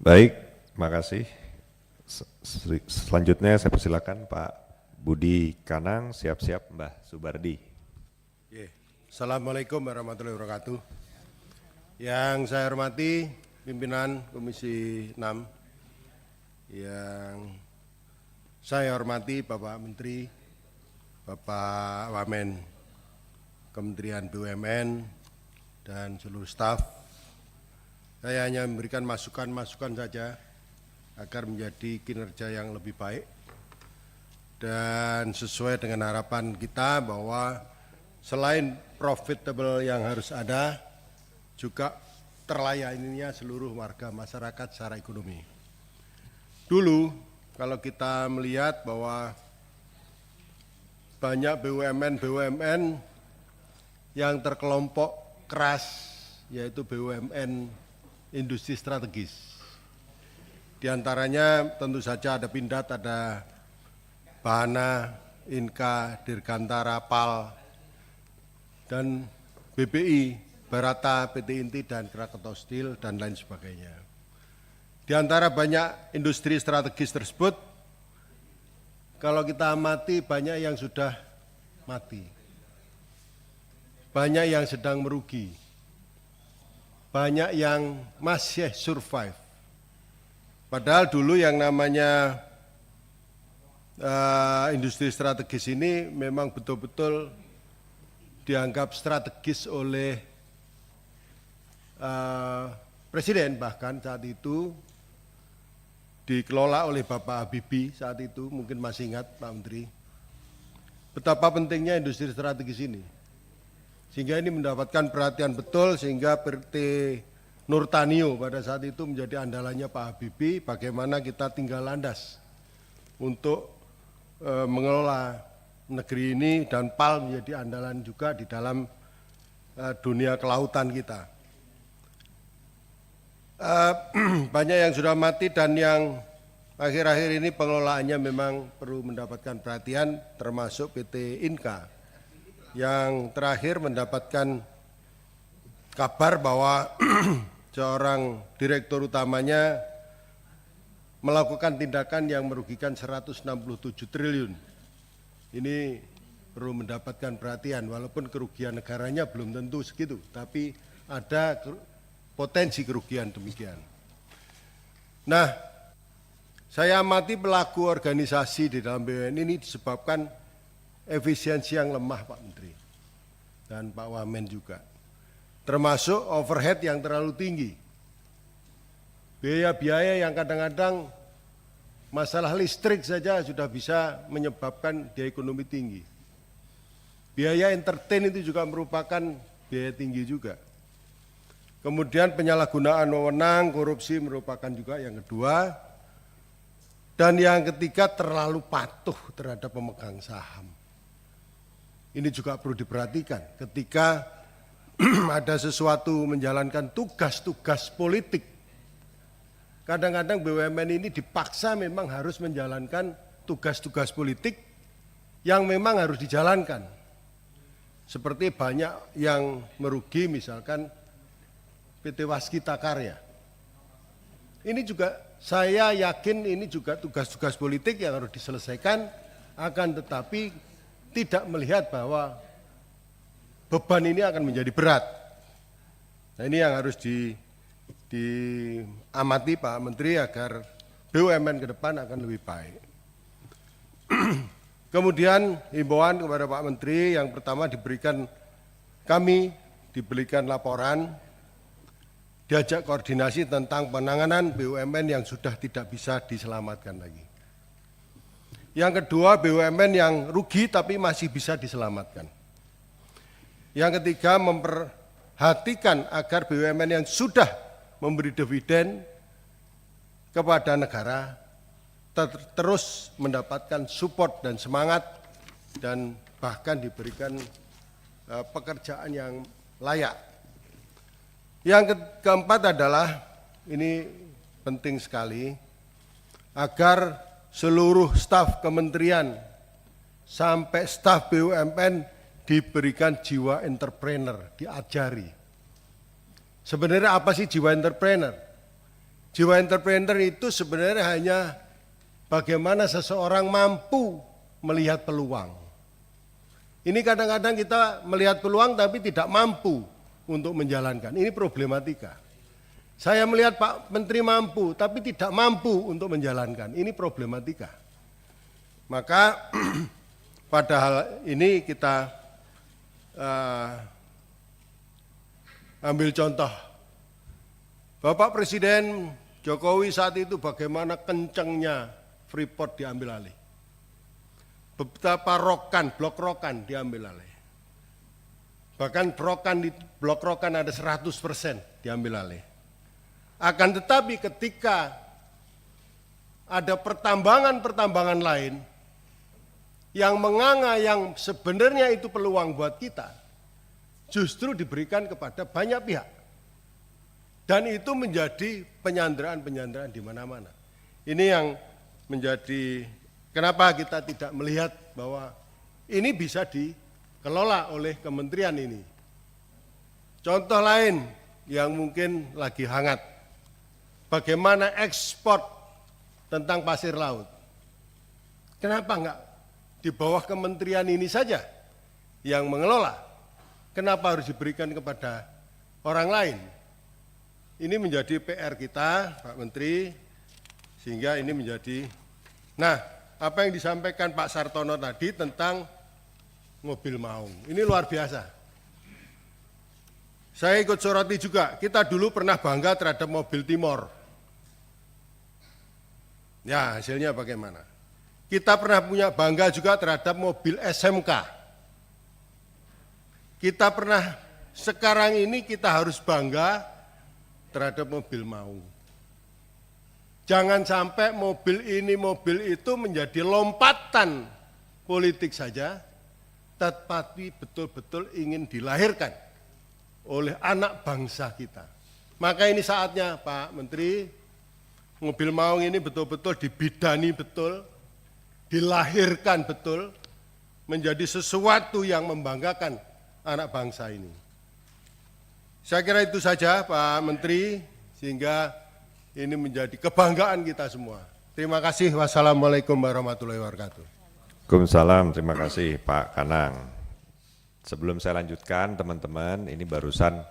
Baik, makasih. Selanjutnya saya persilakan Pak Budi Kanang, siap-siap Mbah Subardi. Assalamualaikum warahmatullahi wabarakatuh. Yang saya hormati pimpinan Komisi 6, yang saya hormati Bapak Menteri, Bapak Wamen Kementerian BUMN, dan seluruh staf. Saya hanya memberikan masukan-masukan saja agar menjadi kinerja yang lebih baik dan sesuai dengan harapan kita bahwa selain profitable yang harus ada, juga terlayaninya seluruh warga masyarakat secara ekonomi. Dulu kalau kita melihat bahwa banyak BUMN yang terkelompok keras, yaitu BUMN industri strategis. Di antaranya tentu saja ada Pindad, ada Bahana, Inka, Dirgantara, PAL, dan BPI, Barata, PT Inti, dan Krakatau Steel, dan lain sebagainya. Di antara banyak industri strategis tersebut, kalau kita amati banyak yang sudah mati, banyak yang sedang merugi, banyak yang masih survive. Padahal dulu yang namanya industri strategis ini memang betul-betul dianggap strategis oleh Presiden, bahkan saat itu dikelola oleh Bapak Habibie saat itu, mungkin masih ingat Pak Menteri, betapa pentingnya industri strategis ini. Sehingga ini mendapatkan perhatian betul, sehingga PT Nurtanio pada saat itu menjadi andalannya Pak Habibie, bagaimana kita tinggal landas untuk mengelola negeri ini, dan PAL menjadi andalan juga di dalam dunia kelautan kita. Banyak yang sudah mati dan yang akhir-akhir ini pengelolaannya memang perlu mendapatkan perhatian, termasuk PT Inka yang terakhir mendapatkan kabar bahwa seorang direktur utamanya melakukan tindakan yang merugikan 167 triliun. Ini perlu mendapatkan perhatian, walaupun kerugian negaranya belum tentu segitu, tapi ada potensi kerugian demikian. Nah, saya amati pelaku organisasi di dalam BUMN ini disebabkan efisiensi yang lemah, Pak Menteri, dan Pak Wamen juga. Termasuk overhead yang terlalu tinggi. Biaya-biaya yang kadang-kadang masalah listrik saja sudah bisa menyebabkan biaya ekonomi tinggi. Biaya entertain itu juga merupakan biaya tinggi juga. Kemudian penyalahgunaan wewenang, korupsi merupakan juga yang kedua. Dan yang ketiga, terlalu patuh terhadap pemegang saham. Ini juga perlu diperhatikan ketika ada sesuatu menjalankan tugas-tugas politik. Kadang-kadang BUMN ini dipaksa memang harus menjalankan tugas-tugas politik yang memang harus dijalankan. Seperti banyak yang merugi, misalkan PT Waskita Karya. Ini juga saya yakin ini juga tugas-tugas politik yang harus diselesaikan, akan tetapi tidak melihat bahwa beban ini akan menjadi berat. Nah, ini yang harus diamati Pak Menteri agar BUMN ke depan akan lebih baik. Kemudian himbauan kepada Pak Menteri, yang pertama diberikan laporan, diajak koordinasi tentang penanganan BUMN yang sudah tidak bisa diselamatkan lagi. Yang kedua, BUMN yang rugi tapi masih bisa diselamatkan. Yang ketiga, memperhatikan agar BUMN yang sudah memberi dividen kepada negara terus mendapatkan support dan semangat, dan bahkan diberikan pekerjaan yang layak. Yang keempat adalah, ini penting sekali, agar seluruh staf kementerian sampai staf BUMN diberikan jiwa entrepreneur, diajari. Sebenarnya apa sih jiwa entrepreneur? Jiwa entrepreneur itu sebenarnya hanya bagaimana seseorang mampu melihat peluang. Ini kadang-kadang kita melihat peluang tapi tidak mampu untuk menjalankan. Ini problematika. Saya melihat Pak Menteri mampu tapi tidak mampu untuk menjalankan. Ini problematika. Maka pada hal ini kita ambil contoh. Bapak Presiden Jokowi saat itu bagaimana kencangnya Freeport diambil alih. Betapa blok rokan diambil alih. Bahkan blok rokan ada 100% diambil alih. Akan tetapi ketika ada pertambangan lain yang menganga yang sebenarnya itu peluang buat kita, justru diberikan kepada banyak pihak. Dan itu menjadi penyanderaan-penyanderaan di mana-mana. Ini yang menjadi kenapa kita tidak melihat bahwa ini bisa dikelola oleh kementerian ini. Contoh lain yang mungkin lagi hangat, bagaimana ekspor tentang pasir laut. Kenapa enggak di bawah kementerian ini saja yang mengelola? Kenapa harus diberikan kepada orang lain? Ini menjadi PR kita, Pak Menteri, sehingga ini menjadi. Nah, apa yang disampaikan Pak Sartono tadi tentang mobil maung, ini luar biasa. Saya ikut soroti juga, kita dulu pernah bangga terhadap mobil Timor. Ya, hasilnya bagaimana? Kita pernah punya bangga juga terhadap mobil SMK. Kita pernah, sekarang ini kita harus bangga terhadap mobil maung. Jangan sampai mobil ini, mobil itu menjadi lompatan politik saja, tetapi betul-betul ingin dilahirkan oleh anak bangsa kita. Maka ini saatnya Pak Menteri, mobil maung ini betul-betul dibidani betul, dilahirkan betul, menjadi sesuatu yang membanggakan anak bangsa ini. Saya kira itu saja Pak Menteri, sehingga ini menjadi kebanggaan kita semua. Terima kasih. Wassalamualaikum warahmatullahi wabarakatuh. Waalaikumsalam, terima kasih Pak Kanang. Sebelum saya lanjutkan teman-teman, ini barusan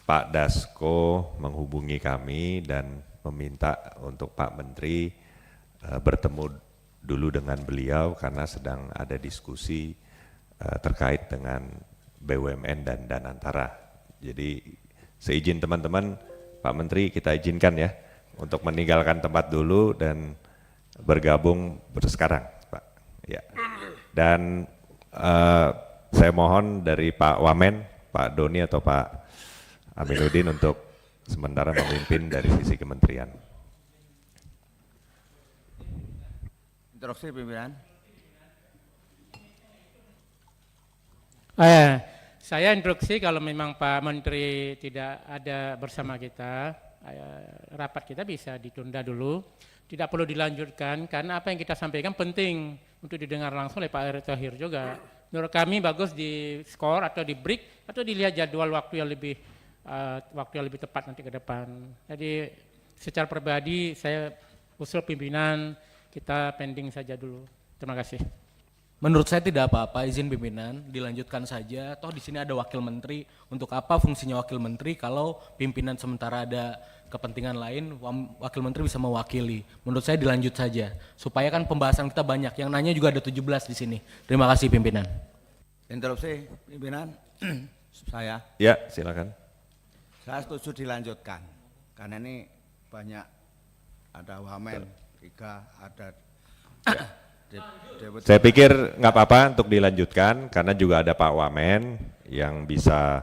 Pak Dasko menghubungi kami dan meminta untuk Pak Menteri bertemu dulu dengan beliau karena sedang ada diskusi terkait dengan BUMN dan Danantara. Jadi seizin teman-teman, Pak Menteri kita izinkan ya untuk meninggalkan tempat dulu dan bergabung sekarang, Pak. Ya. Dan saya mohon dari Pak Wamen, Pak Doni atau Pak Aminuddin untuk sementara memimpin dari sisi kementerian. Instruksi pimpinan. Saya instruksi kalau memang Pak Menteri tidak ada bersama kita, rapat kita bisa ditunda dulu, tidak perlu dilanjutkan karena apa yang kita sampaikan penting untuk didengar langsung oleh Pak Erick Thohir juga. Menurut kami bagus di skor atau di break atau dilihat jadwal waktu yang lebih tepat nanti ke depan. Jadi secara pribadi saya usul pimpinan kita pending saja dulu. Terima kasih. Menurut saya tidak apa-apa, izin pimpinan dilanjutkan saja. Toh di sini ada wakil menteri. Untuk apa fungsinya wakil menteri kalau pimpinan sementara ada kepentingan lain, wakil menteri bisa mewakili. Menurut saya dilanjut saja supaya kan pembahasan kita banyak. Yang nanya juga ada 17 di sini. Terima kasih pimpinan. Interupsi pimpinan. Saya. Ya, silakan. Saya setuju dilanjutkan karena ini banyak, ada wamen, tiga, ada Saya pikir nggak apa-apa untuk dilanjutkan karena juga ada Pak Wamen yang bisa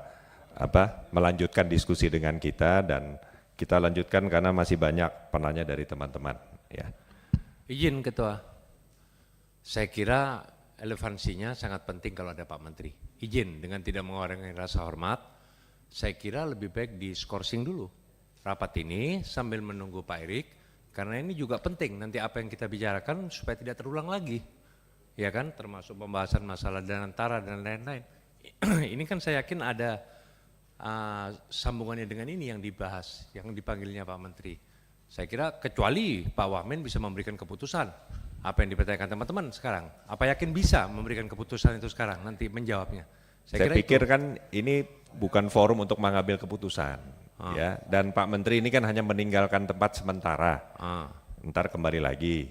melanjutkan diskusi dengan kita dan kita lanjutkan karena masih banyak penanya dari teman-teman. Ya. Izin Ketua, saya kira relevansinya sangat penting kalau ada Pak Menteri. Izin dengan tidak mengurangi rasa hormat, saya kira lebih baik di skorsing dulu rapat ini sambil menunggu Pak Erick. Karena ini juga penting nanti apa yang kita bicarakan supaya tidak terulang lagi, ya kan, termasuk pembahasan masalah Danantara dan lain-lain. Ini kan saya yakin ada sambungannya dengan ini yang dibahas, yang dipanggilnya Pak Menteri. Saya kira kecuali Pak Wamen bisa memberikan keputusan, apa yang dipertanyakan teman-teman sekarang, apa yakin bisa memberikan keputusan itu sekarang, nanti menjawabnya. Saya kira pikir itu. kan ini bukan forum untuk mengambil keputusan, ya. Dan Pak Menteri ini kan hanya meninggalkan tempat sementara. Ntar kembali lagi,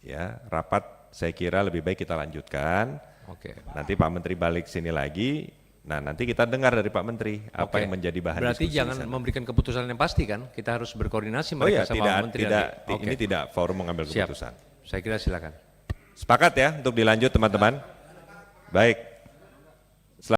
ya. Rapat saya kira lebih baik kita lanjutkan. Oke. Nanti Pak Menteri balik sini lagi. Nah, nanti kita dengar dari Pak Menteri apa Oke. yang menjadi bahan Berarti diskusi. jangan memberikan keputusan yang pasti kan? Kita harus berkoordinasi Oh mereka ya, sama tidak, Pak Menteri. tidak, nanti. Oke. ini tidak forum mengambil Siap. keputusan. Saya kira silakan. Sepakat ya untuk dilanjut teman-teman? Baik.